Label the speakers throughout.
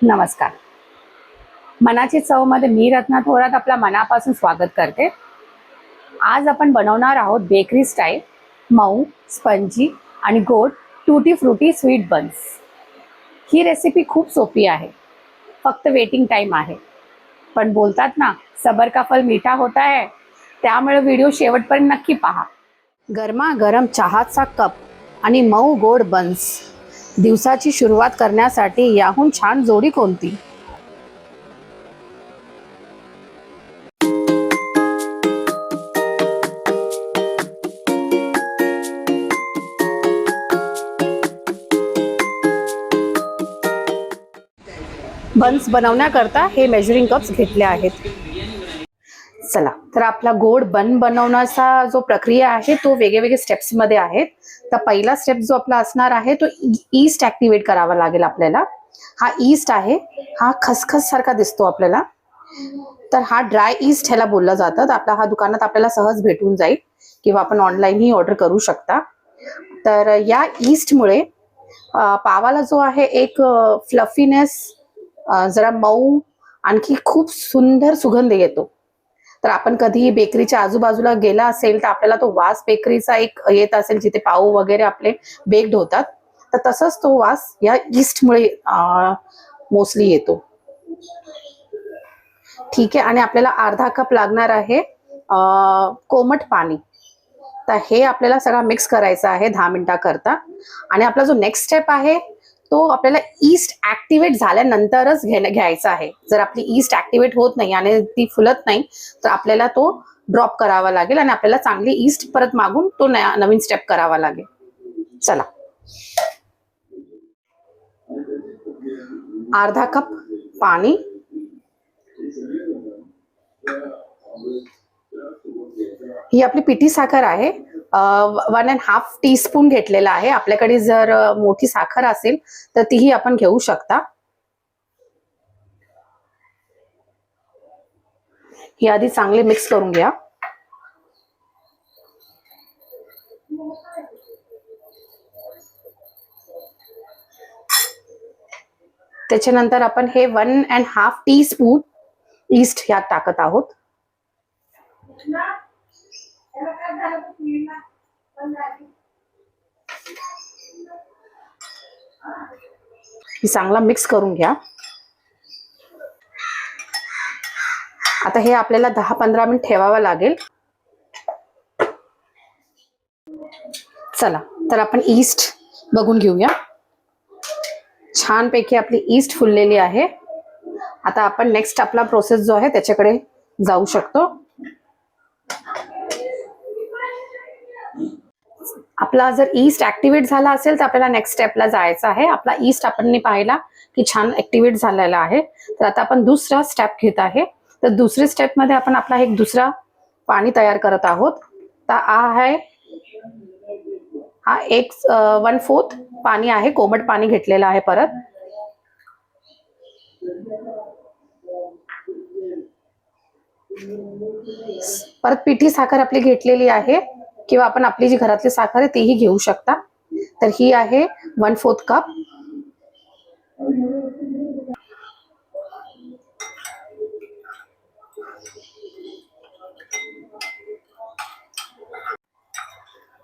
Speaker 1: नमस्कार. मनाची चवमध्ये मी रत्ना थोरात आपल्या मनापासून स्वागत करते. आज आपण बनवणार आहोत बेकरी स्टाईल मऊ, स्पंजी आणि गोड टूटी फ्रुटी स्वीट बन्स. ही रेसिपी खूप सोपी आहे, फक्त वेटिंग टाइम आहे. पण बोलतात ना, सबर का फल मीठा होता है. त्यामुळे व्हिडिओ शेवटपर्यंत नक्की पहा. गरमागरम चहाचा कप आणि मऊ गोड बन्स. दिवसाची सुरुवात करण्यासाठी याहून छान जोडी कोणती. बन्स बनवण्याकरता हे मेजरिंग कप्स घेतले आहेत. चला तर आपला गोड बन बनवण्याचा जो प्रक्रिया आहे तो वेगवेगळे स्टेप्स मध्ये आहेत. तर पहिला स्टेप जो आपला असणार आहे तो ईस्ट ऍक्टिव्हेट करावा लागेल आपल्याला. हा ईस्ट आहे, हा खसखस सारखा दिसतो आपल्याला, तर हा ड्राय ईस्ट ह्याला बोललं जातं. आपला हा दुकानात आपल्याला सहज भेटून जाईल किंवा आपण ऑनलाईनही ऑर्डर करू शकता. तर या ईस्टमुळे पावाला जो आहे एक फ्लफीनेस, जरा मऊ, आणखी खूप सुंदर सुगंध येतो. तर आपण कधी बेकरीच्या आजूबाजूला गेला असेल तर आपल्याला तो वास बेकरीचा एक येत असेल, जिथे पाव वगैरे आपले बेक्ड होतात, तर तसंच तो वास या ईस्टमुळे मोस्टली येतो. ठीक आहे. आणि आपल्याला अर्धा कप लागणार आहे कोमट पाणी. तर हे आपल्याला सगळं मिक्स करायचं आहे 10 मिनिटाकरता. आणि आपला जो नेक्स्ट स्टेप आहे तो आपल्याला ईस्ट ऍक्टिव्हेट झाल्यानंतरच घ्यायचा आहे. जर आपली ईस्ट ऍक्टिव्हेट होत नाही आणि ती फुलत नाही तर आपल्याला तो ड्रॉप करावा लागेल आणि आपल्याला चांगली ईस्ट परत मागून तो नवीन स्टेप करावा लागेल. चला, अर्धा कप पाणी, ही आपली पिठी साखर आहे, 1.5 टीस्पून घेतलेला आहे. आपल्याकडे जर मोठी साखर असेल तर तीही आपण घेऊ शकता. ही आधी चांगली मिक्स करून घ्या. त्याच्यानंतर आपण हे 1.5 टीस्पून ईस्ट ह्यात टाकत आहोत. चांगला मिक्स करून घ्या. आता हे आपल्याला 10-15 मिनिट ठेवावं लागेल. चला तर आपण ईस्ट बघून घेऊया. छानपैकी आपली ईस्ट फुललेली आहे. आता आपण नेक्स्ट आपला प्रोसेस जो आहे त्याच्याकडे जाऊ शकतो. आपला जर ईस्ट ऍक्टिव्हेट झाला असेल तर आपल्याला नेक्स्ट स्टेपला जायचं आहे. आपला ईस्ट आपण पाहिला की छान ऍक्टिव्हेट झालेला आहे. तर आता आपण दुसरा स्टेप घेत आहे. तर दुसऱ्या स्टेप मध्ये आपण आपला एक दुसरा पाणी तयार करत आहोत. तर हा 1/4 पाणी आहे, कोमट पाणी घेतलेलं आहे. परत पिठी साखर आपली घेतलेली आहे, किंवा आपण आपली जी घरातली साखर आहे तीही घेऊ शकता. तर ही आहे 1/4 कप.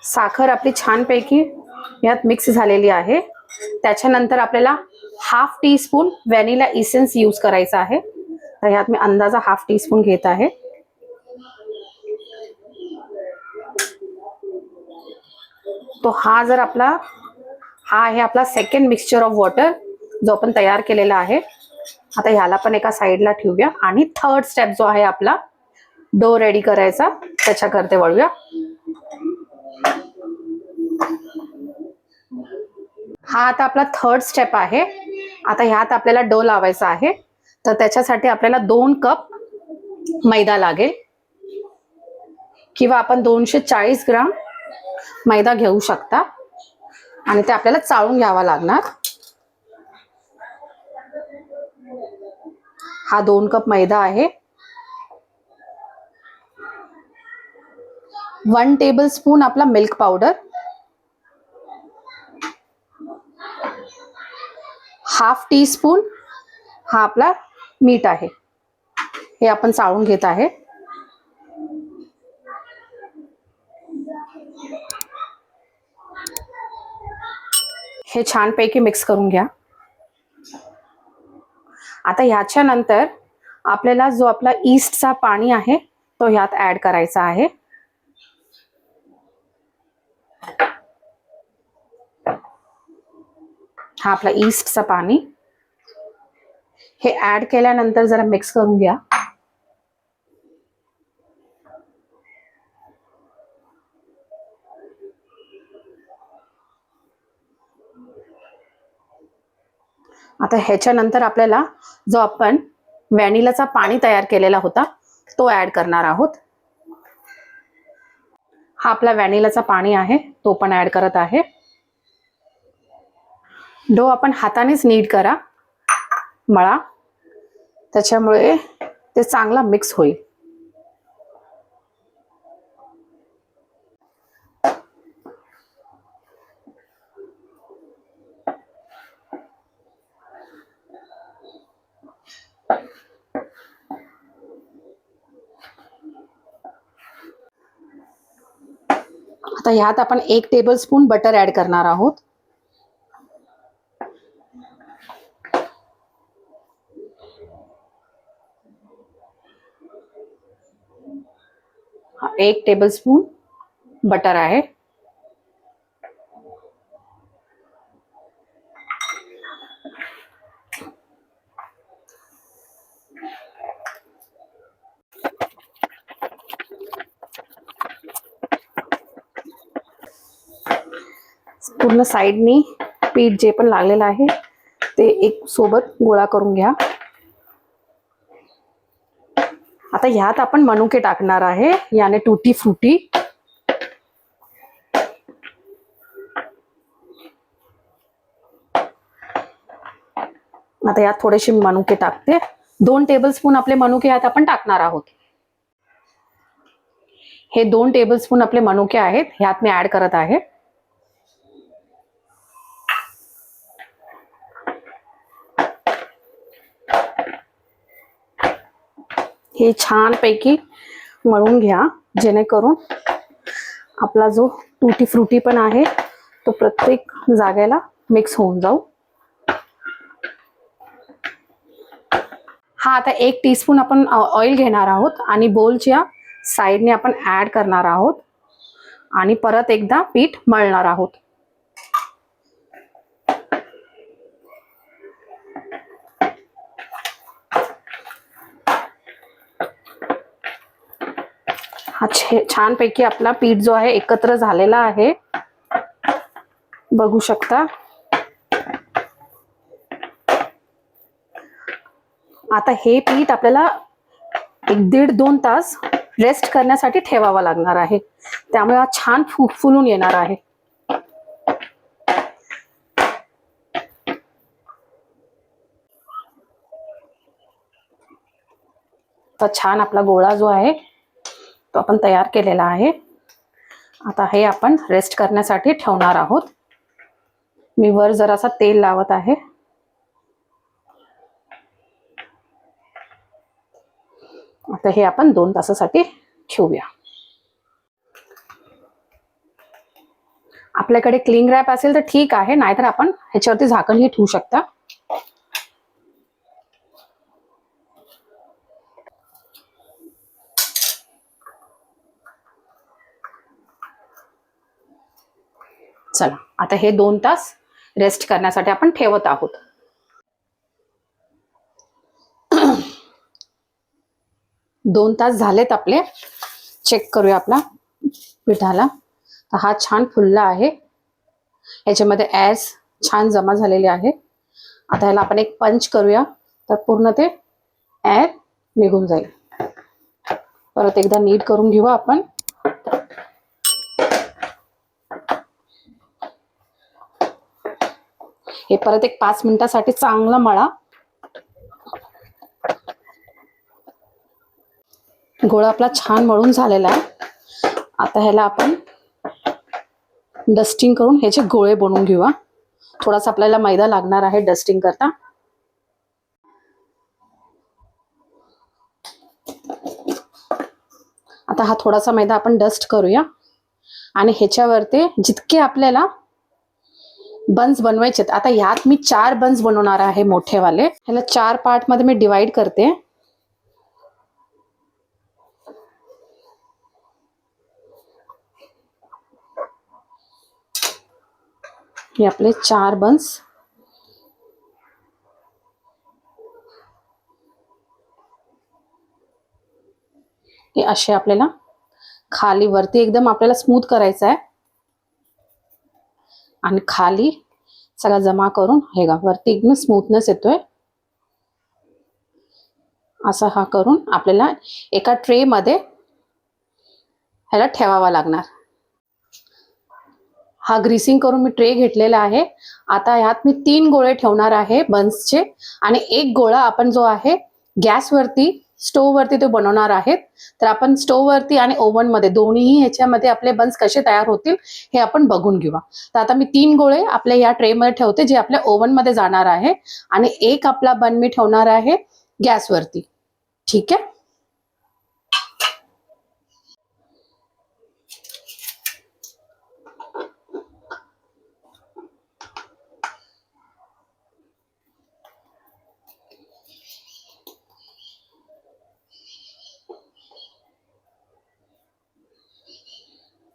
Speaker 1: साखर आपली छानपैकी यात मिक्स झालेली आहे. त्याच्यानंतर आपल्याला 1/2 टीस्पून व्हॅनिला इसेन्स यूज करायचा आहे. तर यात मी अंदाजा 1/2 टीस्पून घेत आहे. तो हा आहे आपला सेकंड मिक्सचर ऑफ वॉटर जो आपण तयार केलेला आहे. आता ह्याला पण एका साईडला ठेवूया आणि थर्ड स्टेप जो आहे आपला डो रेडी करायचा त्याच्याकरते वळूया. हा आता आपला थर्ड स्टेप आहे. आता ह्यात आपल्याला डो लावायचा आहे. तर त्याच्यासाठी आपल्याला 2 कप मैदा लागेल, किंवा आपण 240 ग्राम मैदा घेऊ शकता. आणि ते आपल्याला चाळून घ्यावा लागणार. हा 2 कप मैदा आहे. 1 टेबलस्पून आपला मिल्क पावडर, 1/2 टीस्पून हा आपला मीठ आहे, हे आपण चाळून घेत आहे. हे छानपैकी मिक्स करून घ्या. आता ह्याच्या नंतर आपल्याला जो आपला ईस्टचा पाणी आहे तो ह्यात ऍड करायचा आहे. हा आपला ईस्टचा पाणी, हे ऍड केल्यानंतर जरा मिक्स करून घ्या. आता ह्याच्यानंतर आपल्याला जो आपण व्हॅनिलाचा पाणी तयार केलेला होता तो ऍड करणार आहोत. हा आपला व्हॅनिलाचा पाणी आहे, तो पण ऍड करत आहे. डो आपण हातानेच नीट करा, मळा, त्याच्यामुळे ते चांगला मिक्स होईल. आता ह्यात आपण 1 टेबलस्पून बटर ऍड करणार आहोत. हा 1 टेबलस्पून बटर आहे. पूर्ण साइडनी पीठ जे पण लागलेलं आहे ते एक सोबत गोळा करून घ्या. आता ह्यात आपण मनुके टाकणार आहे, याने टूटी फ्रुटी. आता यात थोडेसे मनुके टाकते. 2 टेबलस्पून आपले मनुके यात आपण टाकणार आहोत. हे 2 टेबलस्पून आपले मनुके आहेत, ह्यात मी ऍड करत आहे. हे छानपैकी मळून घ्या, जेणेकरून आपला जो टूटी फ्रुटी पण आहे तो प्रत्येक जागेला मिक्स होऊन जाऊ. हा आता 1 टीस्पून आपण ऑइल घेणार आहोत आणि बोलच्या साइडने आपण ऍड करणार आहोत आणि परत एकदा पीठ मळणार आहोत. हा छानपैकी आपला पीठ जो आहे एकत्र झालेला आहे, बघू शकता. आता हे पीठ आपल्याला 1-1.5-2 तास रेस्ट करण्यासाठी ठेवावा लागणार आहे, त्यामुळे हा छान फुलून येणार आहे. तर छान आपला गोळा जो आहे तो आपण तयार केलेला आहे. आता हे आपण रेस्ट करण्यासाठी ठेवणार आहोत. मी वर जरासा तेल लावत आहे. आता हे आपण 2 तासासाठी ठेवूया. आपल्याकडे क्लिंग रॅप असेल तर ठीक आहे, नाहीतर आपण ह्याच्यावरती झाकणही ठेवू शकता. चला, आता हे 2 तास रेस्ट करण्यासाठी आपण ठेवत आहोत. 2 तास झालेत आपले. चेक करूया आपला पिठाला. तर हा छान फुलला आहे, याच्यामध्ये ॲस छान जमा झालेले आहे. आता ह्याला आपण एक पंच करूया, तर पूर्ण ते ॲर निघून जाईल. परत एकदा नीट करून घेऊ आपण. हे परत एक 5 मिनिटासाठी चांगलं मळा. गोळा आपला छान मळून झालेला आहे. आता ह्याला आपण डस्टिंग करून ह्याचे गोळे बनवून घेऊया. थोडासा आपल्याला मैदा लागणार आहे डस्टिंग करता. आता हा थोडासा मैदा आपण डस्ट करूया आणि ह्याच्यावरती जितके आपल्याला बन्स बनवायचे आहेत, आता ह्यात मी 4 बन्स बनवणार आहे मोठेवाले. ह्याला 4 पार्ट मध्ये मी डिवाइड करते. हे आपले 4 बन्स. हे असे आपल्याला खाली वरती एकदम आपल्याला स्मूथ करायचं आहे आणि खाली सगळा जमा करून हे गा वरती एकदम स्मूथनेस येतोय. असा हा करून आपल्याला एका ट्रे मध्ये ह्याला ठेवावा लागणार. हा ग्रीसिंग करून मी ट्रे घेतलेला आहे. आता ह्यात मी 3 गोळे ठेवणार आहे बन्सचे आणि एक गोळा आपण जो आहे गॅसवरती स्टोव वरती तो बनवणार आहेत. तर आपण स्टोव वरती आणि ओव्हन मध्ये दोन्हीही ह्याच्यामध्ये आपले बन्स कसे तयार होतील हे आपण बघून घेऊ. तर आता मी 3 गोळे आपल्या या ट्रे मध्ये ठेवते जे आपल्या ओव्हन मध्ये जाणार आहे आणि एक आपला बन मी ठेवणार आहे गॅसवरती. ठीक आहे.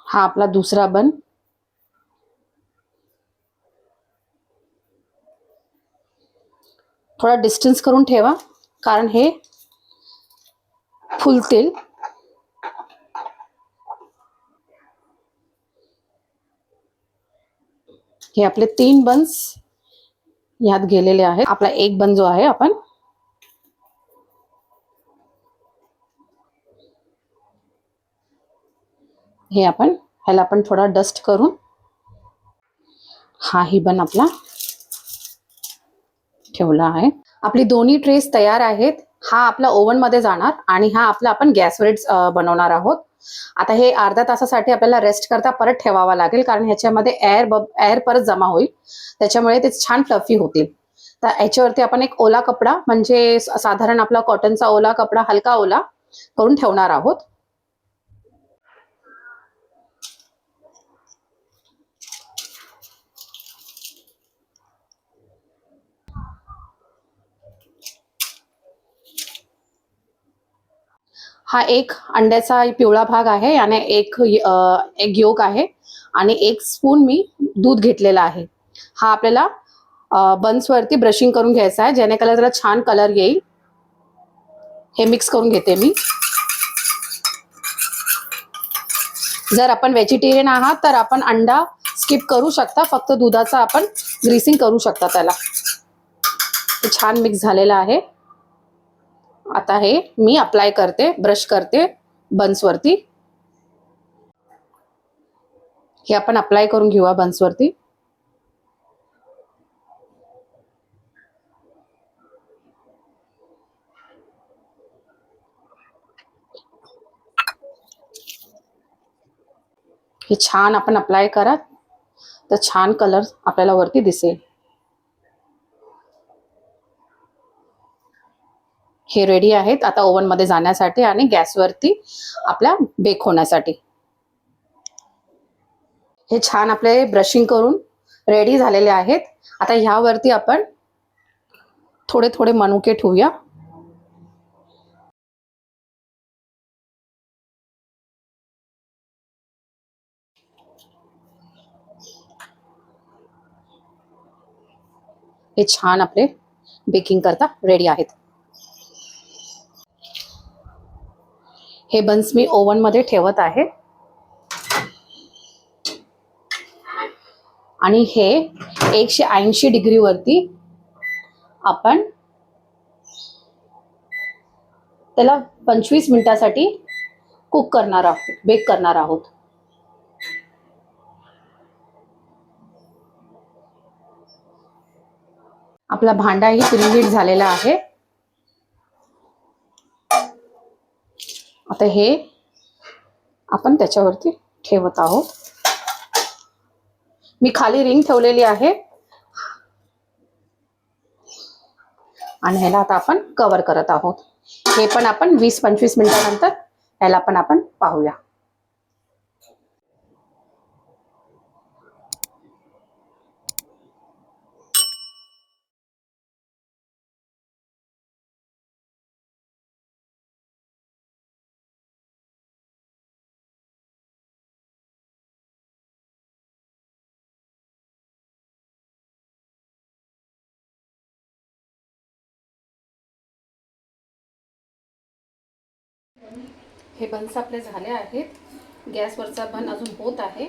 Speaker 1: हा आपला दुसरा बन. थोडा डिस्टन्स करून ठेवा कारण हे फुलतील. हे आपले 3 बन्स यात गेलेले आहेत. आपला एक बन जो आहे आपण हे आपण ह्याला आपण थोडा डस्ट करून हा ही बन आपला ठेवला आहे. आपली दोन्ही ट्रेस तयार आहेत. हा आपला ओव्हन मध्ये जाणार आणि हा आपला आपण गॅसवरच बनवणार आहोत. आता हे अर्ध्या तासासाठी आपल्याला रेस्ट करता परत ठेवावा लागेल कारण ह्याच्यामध्ये एअर परत जमा होईल, त्याच्यामुळे ते छान फ्लफी होतील. तर ह्याच्यावरती आपण एक ओला कपडा म्हणजे साधारण आपला कॉटनचा ओला कपडा हलका ओला करून ठेवणार आहोत. हा एक अंड्याचा पिवळा भाग आहे आणि एक योक आहे आणि 1 स्पून मी दूध घेतलेला आहे. हा आपल्याला बन्सवरती ब्रशिंग करून घ्यायचा आहे जेणे त्याला छान कलर येईल. हे मिक्स करून घेते मी. जर आपण व्हेजिटेरियन आहात तर आपण अंडा स्किप करू शकता, फक्त दुधाचा आपण ग्रीसिंग करू शकता त्याला. छान मिक्स झालेला आहे. आता हे मी अप्लाय करते, ब्रश करते बन्सवरती. हे आपण अप्लाय करून घेऊया बन्सवरती. हे छान आपण अप्लाय करा तर छान कलर आपल्याला वरती दिसेल. हे रेडी आहेत आता ओव्हन मध्ये जाण्यासाठी आणि गॅसवरती आपल्या बेक होण्यासाठी. हे छान आपले ब्रशिंग करून रेडी झालेले आहेत. आता ह्यावरती आपण थोडे थोडे मनुके ठेवूया. हे छान आपले बेकिंग करता रेडी आहेत. हे बन्स मी ओव्हन मध्ये ठेवत आहे आणि हे 180 डिग्री वरती आपण त्याला 25 मिनिटासाठी कुक करणार आहोत, बेक करणार आहोत. आपला भांडाही प्रीहीट झालेला आहे. आता हे आपण त्याच्यावरती ठेवत आहोत. मी खाली रिंग ठेवलेली आहे आणि ह्याला आता आपण कव्हर करत आहोत. हे पण आपण 20-25 मिनिटानंतर याला पण आपण पाहूया. हे बन्स आपले झाले आहेत. गॅसवरचा बन अजून होत आहे.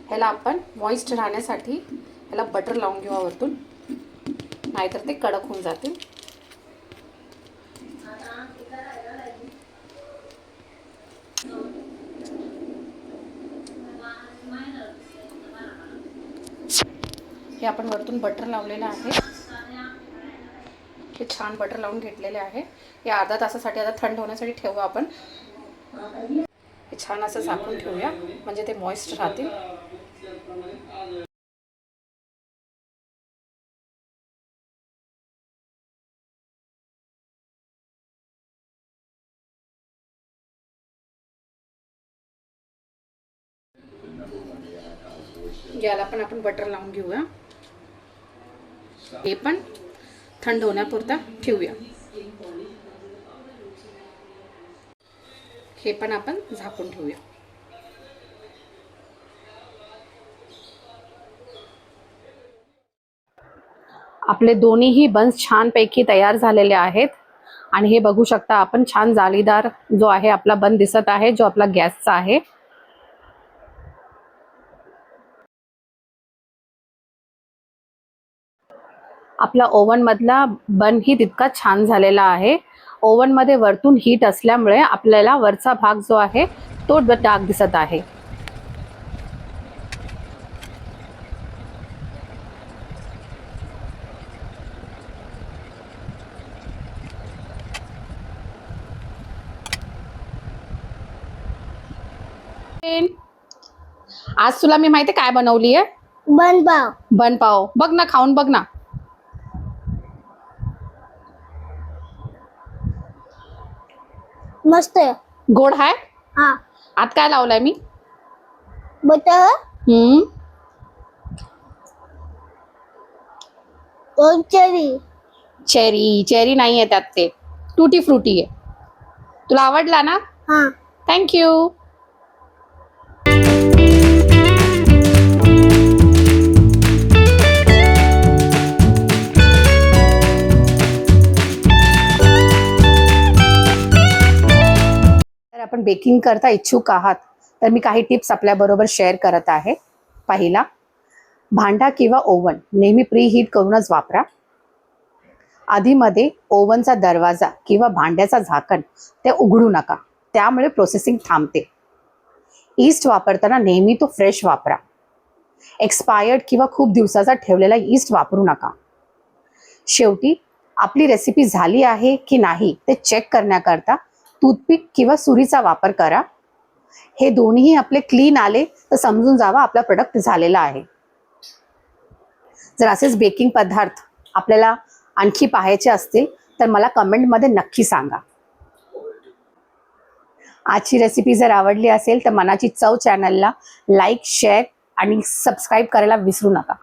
Speaker 1: ह्याला आपण मॉइस्ट राहण्यासाठी ह्याला बटर लावून घेऊ वरतून, नाहीतर ते कडक होऊन जातील. हे आपण वरतून बटर लावलेलं आहे. हे छान बटर लावून घेतलेले आहे. हे अर्धा तासासाठी आता थंड होण्यासाठी ठेवू आपण. हे छान असं झाकून ठेवूया म्हणजे ते मॉइस्ट राहतील. याला पण आपण बटर लावून घेऊया. हे पण थंड होण्यापुरता ठेवूया. हे पण आपण झाकून ठेवूया. आपले दोन्हीही बन्स छानपैकी तयार झालेले आहेत. आणि हे बघू शकता आपण, छान जाळीदार जो आहे आपला बन दिसत आहे, जो आपला गॅसचा आहे. आपला ओव्हन मधला बन ही तितका छान झालेला आहे. ओव्हन मध्ये वरतून हीट असल्यामुळे आपल्याला वरचा भाग जो आहे तो डाग दिसत आहे. आज तुला मी माहिती काय बनवली आहे?
Speaker 2: बनपाव.
Speaker 1: बनपाव. बघ ना, खाऊन बघ ना.
Speaker 2: मस्त आहे.
Speaker 1: गोड आहे.
Speaker 2: हा.
Speaker 1: आत काय लावलंय मी?
Speaker 2: बटर. चेरी.
Speaker 1: चेरी. चेरी नाही आहे त्यात, ते टूटी फ्रुटी आहे. तुला आवडला ना?
Speaker 2: हा.
Speaker 1: थँक्यू. जर आपण बेकिंग करता इच्छुक आहात तर मी काही टिप्स आपल्याबरोबर शेअर करत आहे. पहिला, भांडा किंवा ओव्हन नेहमी प्रीहीट करूनच वापरा. आधीमध्ये ओव्हनचा दरवाजा किंवा भांड्याचा झाकण ते उघडू नका, त्यामुळे प्रोसेसिंग थांबते. ईस्ट वापरताना नेहमी तो फ्रेश वापरा. एक्सपायर्ड किंवा खूप दिवसाचा ठेवलेला ईस्ट वापरू नका. शेवटी आपली रेसिपी झाली आहे की नाही ते चेक करण्याकरता टूथपिक किंवा सुरीचा वापर करा. हे दोन्ही आपले क्लीन आले तर समजून जावा आपला प्रोडक्ट झालेला आहे. जर असेच बेकिंग पदार्थ आपल्याला आणखी पाहायचे असतील तर मला कमेंटमध्ये नक्की सांगा. आजची रेसिपी जर आवडली असेल तर मनाची चव चॅनलला लाईक, शेअर आणि सबस्क्राईब करायला विसरू नका.